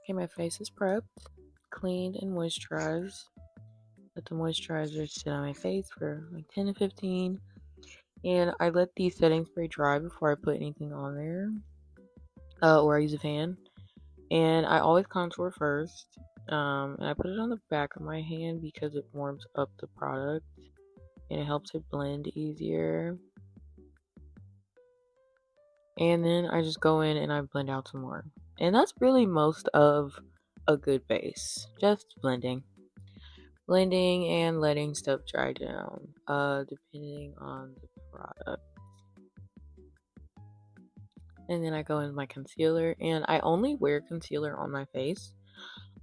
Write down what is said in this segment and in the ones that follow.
Okay, my face is prepped, cleaned, and moisturized. Let the moisturizer sit on my face for like 10 to 15. And I let the setting spray dry before I put anything on there. Or I use a fan. And I always contour first. And I put it on the back of my hand because it warms up the product and it helps it blend easier. And then I just go in and I blend out some more. And that's really most of a good base. Just blending. Blending and letting stuff dry down. Depending on the product. And then I go in with my concealer. And I only wear concealer on my face.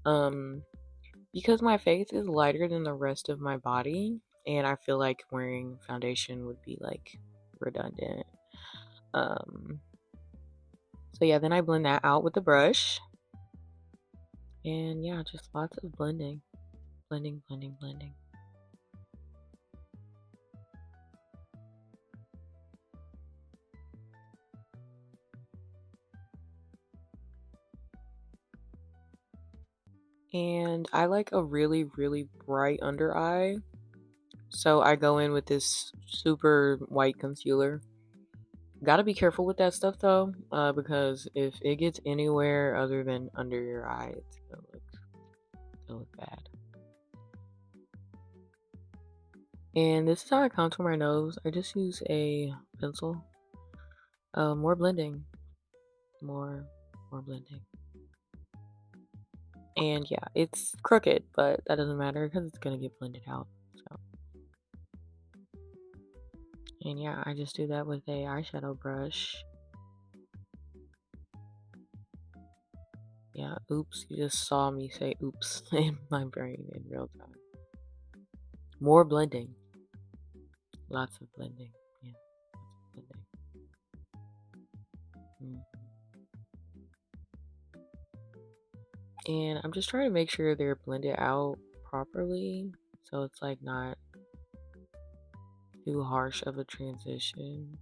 Because my face is lighter than the rest of my body. And I feel like wearing foundation would be like redundant. So yeah, then I blend that out with the brush. And yeah, just lots of blending. Blending, blending, blending. And I like a really, really bright under eye. So I go in with this super white concealer. Gotta be careful with that stuff though, because if it gets anywhere other than under your eye, it's gonna look bad. And this is how I contour my nose. I just use a pencil. More blending. More blending. And yeah, it's crooked, but that doesn't matter because it's gonna get blended out. So, and yeah, I just do that with a eyeshadow brush. Yeah, oops, you just saw me say oops in my brain in real time. More blending. Lots of blending. Yeah, lots of blending. And I'm just trying to make sure they're blended out properly so it's like not too harsh of a transition.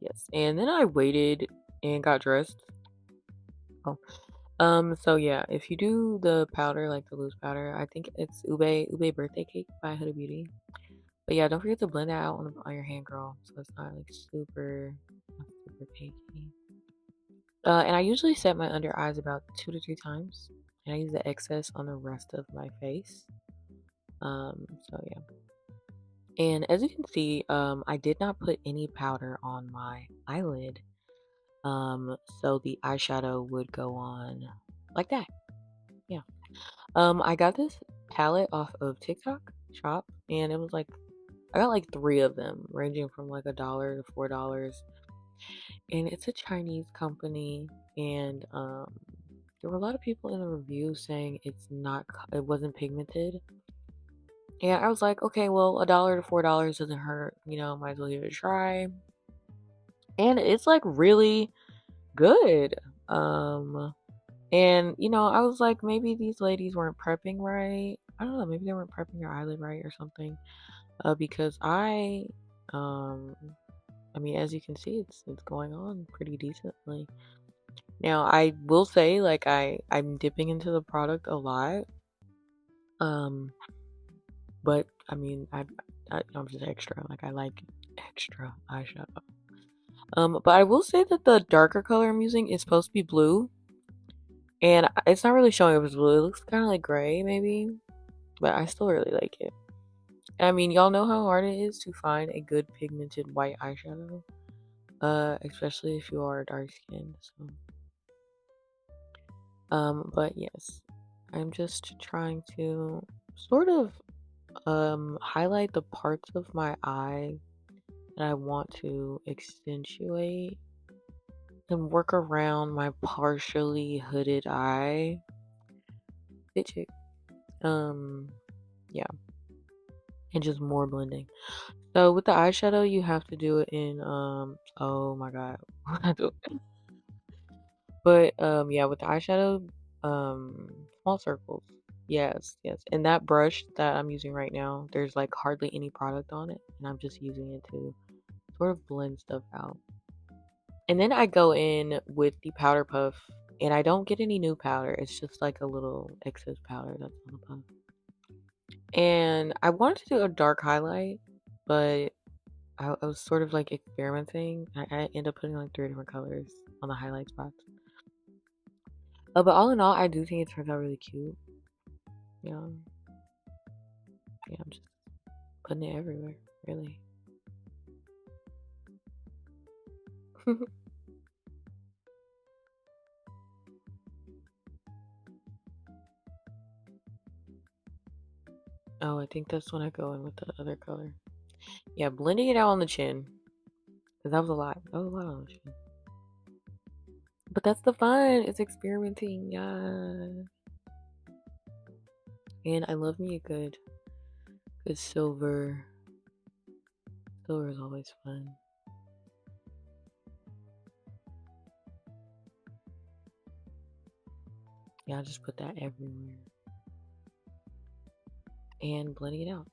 Yes. And then I waited and got dressed. Oh. So yeah, if you do the powder, like the loose powder, I think it's Ube Birthday Cake by Huda Beauty. But yeah, don't forget to blend that out on your hand, girl, so it's not like super cakey. And I usually set my under eyes about 2 to 3 times, and I use the excess on the rest of my face. So yeah. And as you can see, I did not put any powder on my eyelid. So the eyeshadow would go on like that. Yeah. I got this palette off of TikTok shop, and it was like I got like 3 of them, ranging from like $1 to $4, and it's a Chinese company, and there were a lot of people in the review saying it wasn't pigmented, and I was like, okay, well, $1 to $4 doesn't hurt, might as well give it a try, and it's like really good. And I was like, maybe these ladies weren't prepping right. I don't know, maybe they weren't prepping their eyelid right or something. Because I mean, as you can see, it's going on pretty decently. Now, I will say, like, I'm dipping into the product a lot. But I mean, I'm just extra. Like, I like extra eyeshadow. But I will say that the darker color I'm using is supposed to be blue. And it's not really showing up as blue. It looks kind of like gray, maybe. But I still really like it. I mean, y'all know how hard it is to find a good pigmented white eyeshadow. Especially if you are dark skinned. So. But yes. I'm just trying to sort of highlight the parts of my eye that I want to accentuate and work around my partially hooded eye. Bitch. Yeah. And just more blending. So with the eyeshadow, you have to do it in oh my god. But yeah, with the eyeshadow, small circles. Yes, yes. And that brush that I'm using right now, there's like hardly any product on it, and I'm just using it to sort of blend stuff out. And then I go in with the powder puff And I don't get any new powder. It's just like a little excess powder that's on the puff. And I wanted to do a dark highlight, but I was sort of like experimenting. I ended up putting like 3 different colors on the highlight spots. But all in all, I do think it turns out really cute. Yeah, yeah, I'm just putting it everywhere, really. Oh, I think that's when I go in with the other color. Yeah, blending it out on the chin. Because that was a lot. That was a lot on the chin. But that's the fun. It's experimenting. Yeah. And I love me a good silver. Silver is always fun. Yeah, I'll just put that everywhere. And blending it out.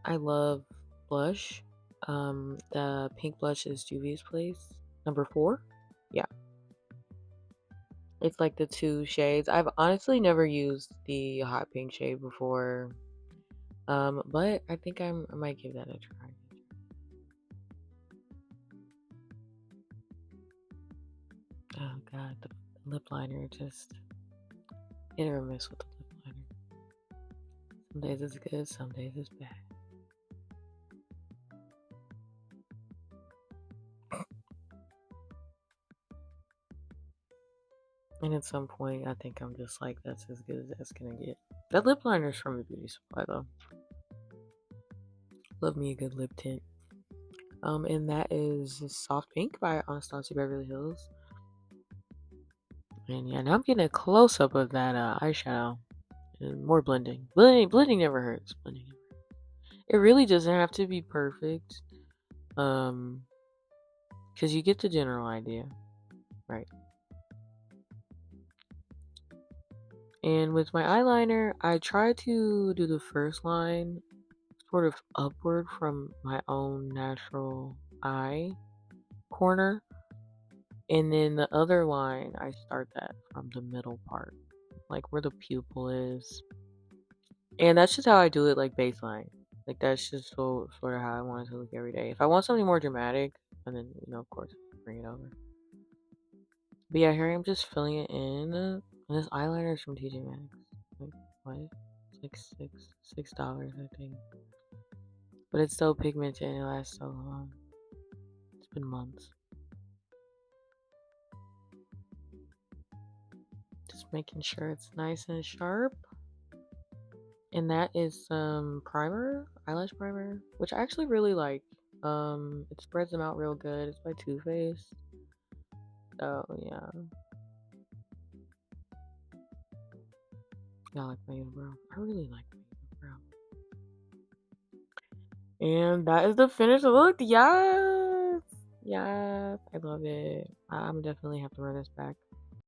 I love blush. The pink blush is Juvia's Place, number 4. Yeah, it's like the 2 shades. I've honestly never used the hot pink shade before, but I think I might give that a try. Oh god, the lip liner just hit or miss with the lip liner. Some days it's good, some days it's bad. And at some point, I think I'm just like, that's as good as that's gonna get. That lip liner is from a beauty supply, though. Love me a good lip tint. And that is Soft Pink by Anastasia Beverly Hills. And yeah, now I'm getting a close up of that eyeshadow. And more blending. Blending never hurts. Blending. It really doesn't have to be perfect. Because you get the general idea, right? And with my eyeliner, I try to do the first line sort of upward from my own natural eye corner. And then the other line, I start that from the middle part, like where the pupil is. And that's just how I do it, like baseline. Like that's just sort of how I want it to look every day. If I want something more dramatic, and then of course, bring it over. But yeah, here I'm just filling it in. And this eyeliner is from TJ Maxx. Like what? It's like $6, I think. But it's so pigmented and it lasts so long. It's been months. Just making sure it's nice and sharp. And that is some primer, eyelash primer, which I actually really like. It spreads them out real good. It's by Too Faced. So yeah. Yeah, I like my unibrow. I really like my unibrow. And that is the finished look. Yes! Yes! I love it. I'm definitely have to run this back.